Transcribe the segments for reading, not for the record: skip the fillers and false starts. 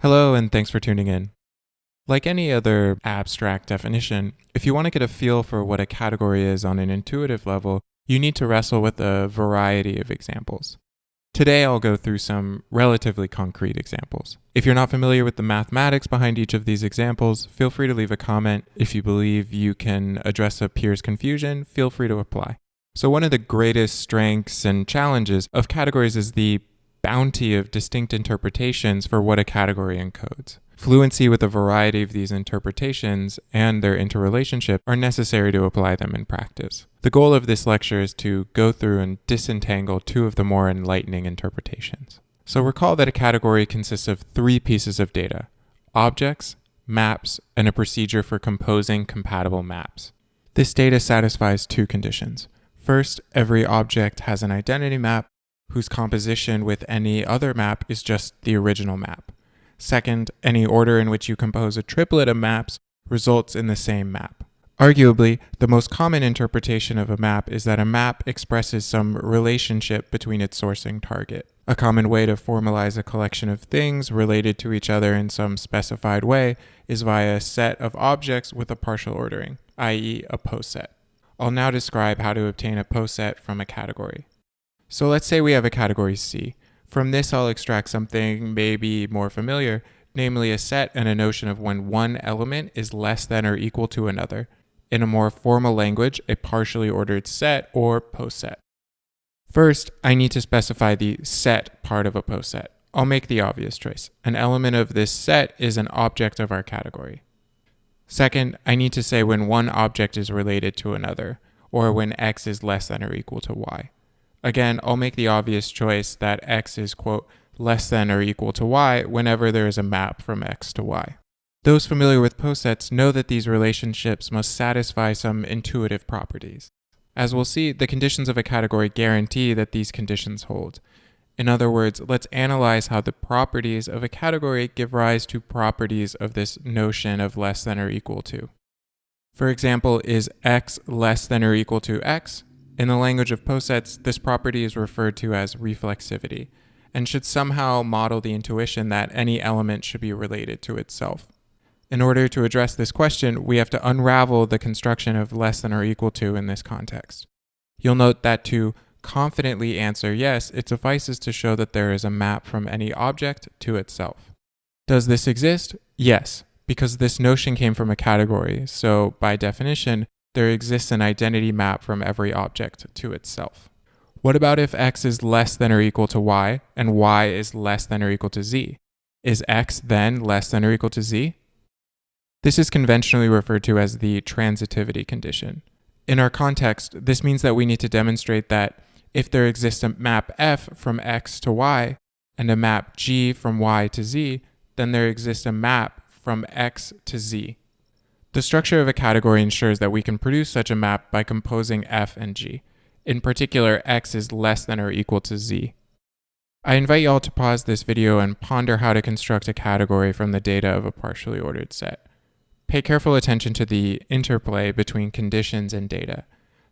Hello, and thanks for tuning in. Like any other abstract definition, if you want to get a feel for what a category is on an intuitive level, you need to wrestle with a variety of examples. Today, I'll go through some relatively concrete examples. If you're not familiar with the mathematics behind each of these examples, feel free to leave a comment. If you believe you can address a peer's confusion, feel free to apply. So one of the greatest strengths and challenges of categories is the bounty of distinct interpretations for what a category encodes. Fluency with a variety of these interpretations and their interrelationship are necessary to apply them in practice. The goal of this lecture is to go through and disentangle two of the more enlightening interpretations. So recall that a category consists of three pieces of data: objects, maps, and a procedure for composing compatible maps. This data satisfies two conditions. First, every object has an identity map whose composition with any other map is just the original map. Second, any order in which you compose a triplet of maps results in the same map. Arguably, the most common interpretation of a map is that a map expresses some relationship between its sourcing target. A common way to formalize a collection of things related to each other in some specified way is via a set of objects with a partial ordering, i.e. a poset. I'll now describe how to obtain a poset from a category. So let's say we have a category C. From this, I'll extract something maybe more familiar, namely a set and a notion of when one element is less than or equal to another. In a more formal language, a partially ordered set or poset. First, I need to specify the set part of a poset. I'll make the obvious choice. An element of this set is an object of our category. Second, I need to say when one object is related to another, or when x is less than or equal to y. Again, I'll make the obvious choice that x is, quote, less than or equal to y whenever there is a map from x to y. Those familiar with posets know that these relationships must satisfy some intuitive properties. As we'll see, the conditions of a category guarantee that these conditions hold. In other words, let's analyze how the properties of a category give rise to properties of this notion of less than or equal to. For example, is x less than or equal to x? In the language of posets, this property is referred to as reflexivity, and should somehow model the intuition that any element should be related to itself. In order to address this question, we have to unravel the construction of less than or equal to in this context. You'll note that to confidently answer yes, it suffices to show that there is a map from any object to itself. Does this exist? Yes, because this notion came from a category, so by definition, there exists an identity map from every object to itself. What about if x is less than or equal to y, and y is less than or equal to z? Is x then less than or equal to z? This is conventionally referred to as the transitivity condition. In our context, this means that we need to demonstrate that if there exists a map f from x to y, and a map g from y to z, then there exists a map from x to z. The structure of a category ensures that we can produce such a map by composing f and g. In particular, x is less than or equal to z. I invite you all to pause this video and ponder how to construct a category from the data of a partially ordered set. Pay careful attention to the interplay between conditions and data.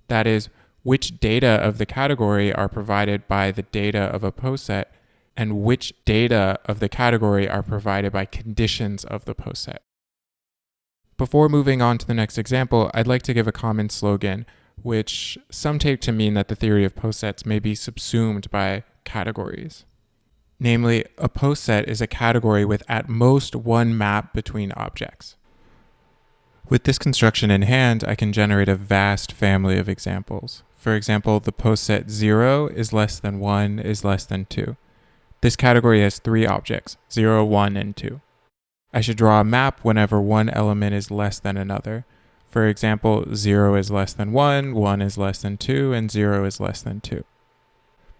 That is, which data of the category are provided by the data of a poset, and which data of the category are provided by conditions of the poset. Before moving on to the next example, I'd like to give a common slogan, which some take to mean that the theory of posets may be subsumed by categories. Namely, a poset is a category with at most one map between objects. With this construction in hand, I can generate a vast family of examples. For example, the poset 0 is less than 1 is less than 2. This category has three objects, 0, 1, and 2. I should draw a map whenever one element is less than another. For example, 0 is less than 1, 1 is less than 2, and 0 is less than 2.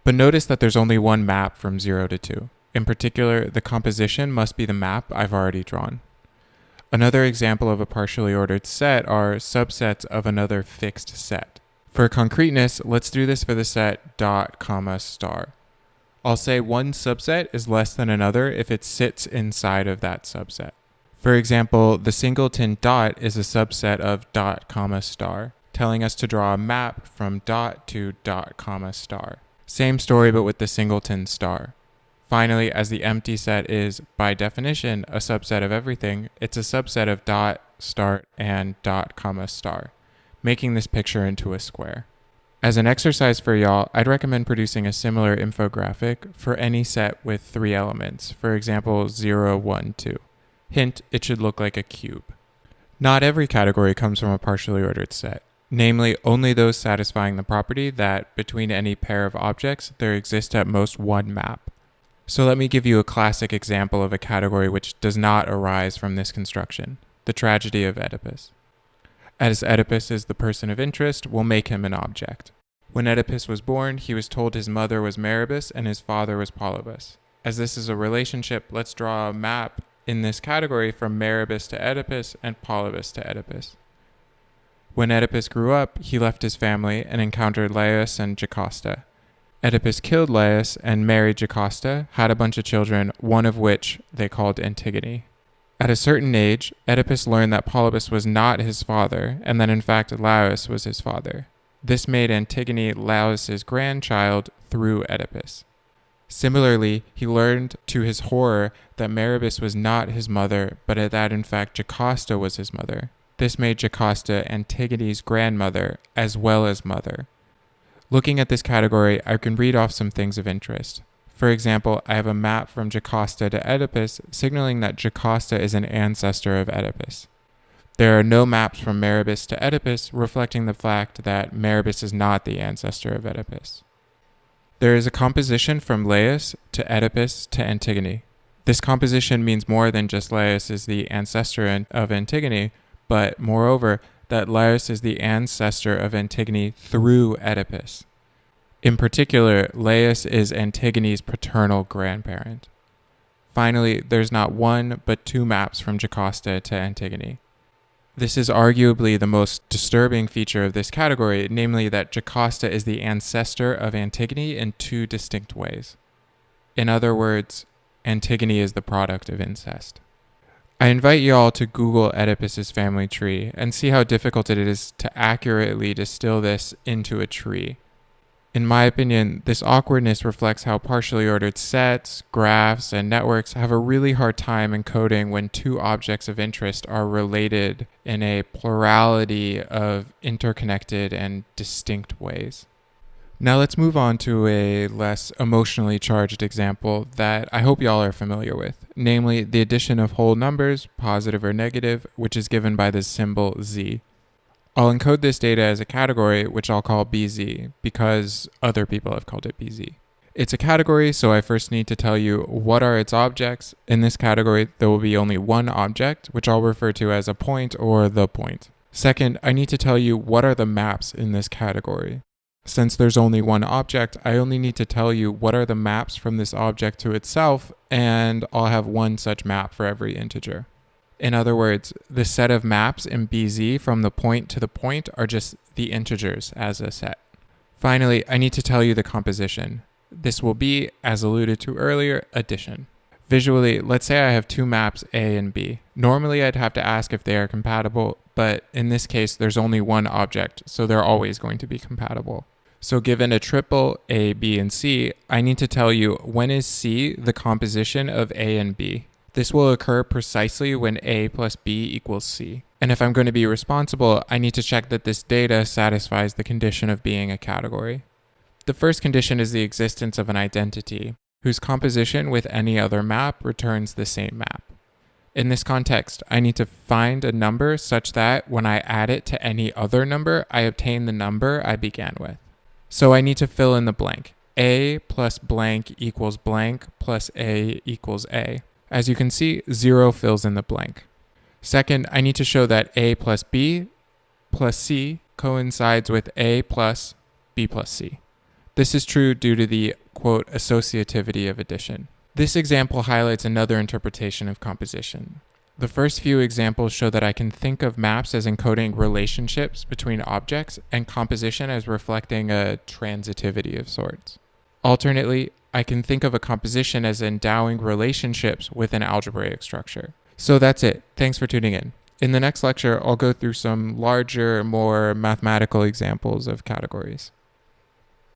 But notice that there's only one map from 0 to 2. In particular, the composition must be the map I've already drawn. Another example of a partially ordered set are subsets of another fixed set. For concreteness, let's do this for the set dot, comma, star. I'll say one subset is less than another if it sits inside of that subset. For example, the singleton dot is a subset of dot, comma, star, telling us to draw a map from dot to dot, comma, star. Same story but with the singleton star. Finally, as the empty set is, by definition, a subset of everything, it's a subset of dot, start, and dot, comma, star, making this picture into a square. As an exercise for y'all, I'd recommend producing a similar infographic for any set with 3 elements, for example, 0, 1, 2. Hint, it should look like a cube. Not every category comes from a partially ordered set. Namely, only those satisfying the property that, between any pair of objects, there exists at most one map. So let me give you a classic example of a category which does not arise from this construction, the tragedy of Oedipus. As Oedipus is the person of interest, we'll make him an object. When Oedipus was born, he was told his mother was Meribus and his father was Polybus. As this is a relationship, let's draw a map in this category from Meribus to Oedipus and Polybus to Oedipus. When Oedipus grew up, he left his family and encountered Laius and Jocasta. Oedipus killed Laius and married Jocasta, had a bunch of children, one of which they called Antigone. At a certain age, Oedipus learned that Polybus was not his father, and that in fact Laius was his father. This made Antigone Laius's grandchild through Oedipus. Similarly, he learned to his horror that Meribus was not his mother, but that in fact Jocasta was his mother. This made Jocasta Antigone's grandmother as well as mother. Looking at this category, I can read off some things of interest. For example, I have a map from Jocasta to Oedipus, signaling that Jocasta is an ancestor of Oedipus. There are no maps from Meribus to Oedipus, reflecting the fact that Meribus is not the ancestor of Oedipus. There is a composition from Laius to Oedipus to Antigone. This composition means more than just Laius is the ancestor of Antigone, but moreover, that Laius is the ancestor of Antigone through Oedipus. In particular, Laius is Antigone's paternal grandparent. Finally, there's not one but 2 maps from Jocasta to Antigone. This is arguably the most disturbing feature of this category, namely that Jocasta is the ancestor of Antigone in 2 distinct ways. In other words, Antigone is the product of incest. I invite you all to Google Oedipus's family tree and see how difficult it is to accurately distill this into a tree. In my opinion, this awkwardness reflects how partially ordered sets, graphs, and networks have a really hard time encoding when 2 objects of interest are related in a plurality of interconnected and distinct ways. Now let's move on to a less emotionally charged example that I hope y'all are familiar with, namely the addition of whole numbers, positive or negative, which is given by the symbol z. I'll encode this data as a category, which I'll call BZ, because other people have called it BZ. It's a category, so I first need to tell you what are its objects. In this category, there will be only one object, which I'll refer to as a point or the point. Second, I need to tell you what are the maps in this category. Since there's only one object, I only need to tell you what are the maps from this object to itself, and I'll have one such map for every integer. In other words, the set of maps in BZ from the point to the point are just the integers as a set. Finally, I need to tell you the composition. This will be, as alluded to earlier, addition. Visually, let's say I have 2 maps A and B. Normally I'd have to ask if they are compatible, but in this case there's only one object, so they're always going to be compatible. So given a triple A, B, and C, I need to tell you when is C the composition of A and B. This will occur precisely when A plus B equals C. And if I'm going to be responsible, I need to check that this data satisfies the condition of being a category. The first condition is the existence of an identity, whose composition with any other map returns the same map. In this context, I need to find a number such that when I add it to any other number, I obtain the number I began with. So I need to fill in the blank. A plus blank equals blank plus A equals A. As you can see, 0 fills in the blank. Second, I need to show that A plus B plus C coincides with A plus B plus C. This is true due to the, quote, associativity of addition. This example highlights another interpretation of composition. The first few examples show that I can think of maps as encoding relationships between objects and composition as reflecting a transitivity of sorts. Alternately, I can think of a composition as endowing relationships with an algebraic structure. So that's it. Thanks for tuning in. In the next lecture, I'll go through some larger, more mathematical examples of categories.